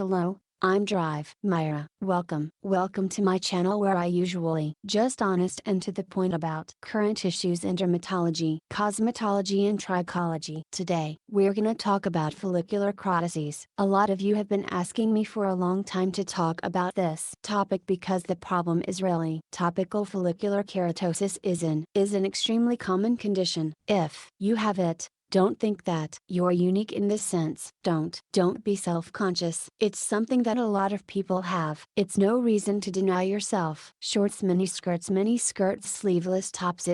Hello, I'm Drive Myra. Welcome to my channel where I usually just honest and to the point about current issues in dermatology, cosmetology and trichology. Today, we're gonna talk about follicular crises. A lot of you have been asking me for a long time to talk about this topic because the problem is really topical. Follicular keratosis is an extremely common condition. If you have it, don't think that you're unique in this sense. Don't be self-conscious. It's something that a lot of people have. It's no reason to deny yourself. Shorts, miniskirts, sleeveless tops.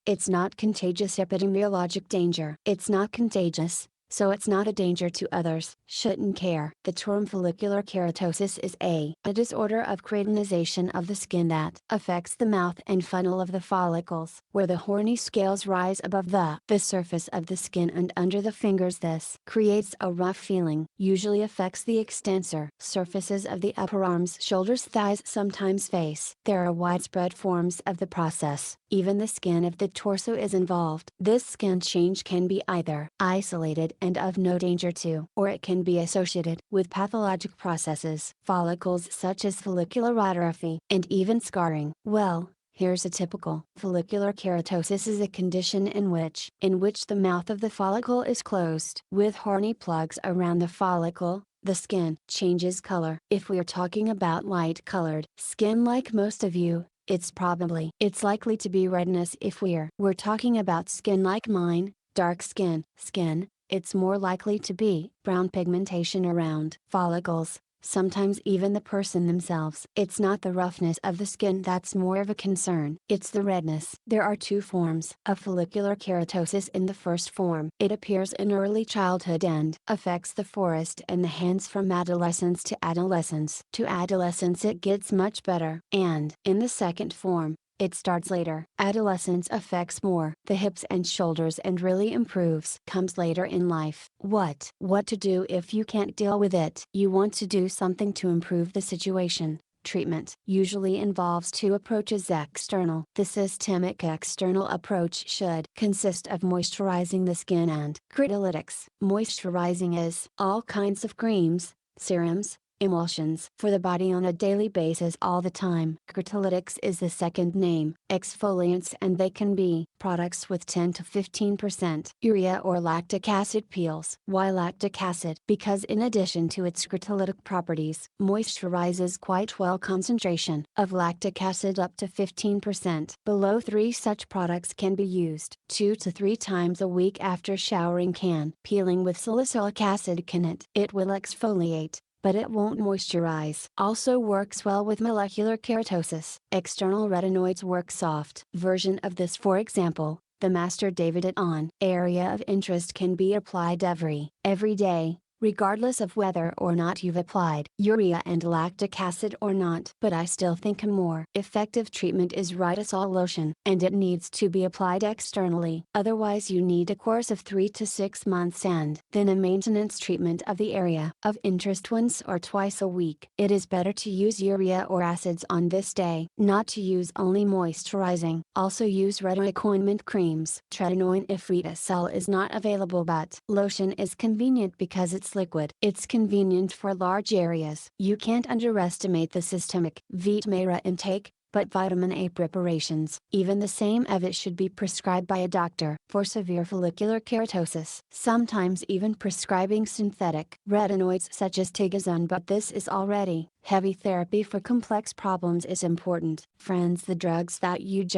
It's not contagious. Epidemiologic danger. It's not contagious, so it's not a danger to others. Shouldn't care. The term follicular keratosis is a disorder of keratinization of the skin that affects the mouth and funnel of the follicles, where the horny scales rise above the surface of the skin and under the fingers. This creates a rough feeling, usually affects the extensor surfaces of the upper arms, shoulders, thighs, sometimes face. There are widespread forms of the process. Even the skin of the torso is involved. This skin change can be either isolated and of no danger to, or it can be associated with pathologic processes, follicles such as follicular atrophy, and even scarring. Well, here's a typical. Follicular keratosis is a condition in which the mouth of the follicle is closed. With horny plugs around the follicle, the skin changes color. If we're talking about light-colored skin like most of you, it's likely to be redness. If we're talking about skin like mine, dark skin, it's more likely to be brown pigmentation around follicles, sometimes even the person themselves. It's not the roughness of the skin that's more of a concern, it's the redness. There are two forms of follicular keratosis. In the first form, it appears in early childhood and affects the forehead and the hands from adolescence to adolescence. To adolescence it gets much better. And in the second form, it starts later. Adolescence affects more the hips and shoulders and really improves comes later in life. What to do if you can't deal with it? You want to do something to improve the situation. Treatment usually involves two approaches. External. The systemic external approach should consist of moisturizing the skin and keratolytics. Moisturizing is all kinds of creams, serums, emulsions for the body on a daily basis all the time. Keratolytics is the second name. Exfoliants, and they can be products with 10 to 15% urea or lactic acid peels. Why lactic acid? Because in addition to its keratolytic properties, moisturizes quite well. Concentration of lactic acid up to 15%. Below 3 such products can be used 2 to 3 times a week after showering. Peeling with salicylic acid it will exfoliate, but it won't moisturize. Also works well with molecular keratosis. External retinoids work soft version of this. For example, the Master David et al. Area of interest can be applied every day, regardless of whether or not you've applied urea and lactic acid or not. But I still think a more effective treatment is Rhitosol lotion, and it needs to be applied externally. Otherwise you need a course of 3 to 6 months and then a maintenance treatment of the area of interest once or twice a week. It is better to use urea or acids on this day, not to use only moisturizing. Also use retinoic ointment creams. Tretinoin if Rhitosol is not available, but lotion is convenient because it's liquid. It's convenient for large areas. You can't underestimate the systemic vitamin A intake, but vitamin A preparations, even the same of it, should be prescribed by a doctor for severe follicular keratosis. Sometimes even prescribing synthetic retinoids such as Tigazone, but this is already heavy therapy for complex problems is important. Friends, the drugs that you've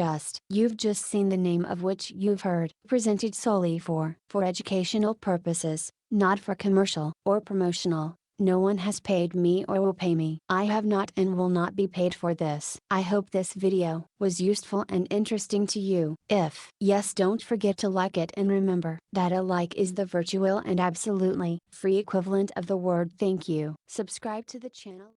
just seen the name of which you've heard, presented solely for educational purposes, not for commercial or promotional. No one has paid me or will pay me. I have not and will not be paid for this. I hope this video was useful and interesting to you. If yes, don't forget to like it, and remember that a like is the virtual and absolutely free equivalent of the word thank you. Subscribe to the channel.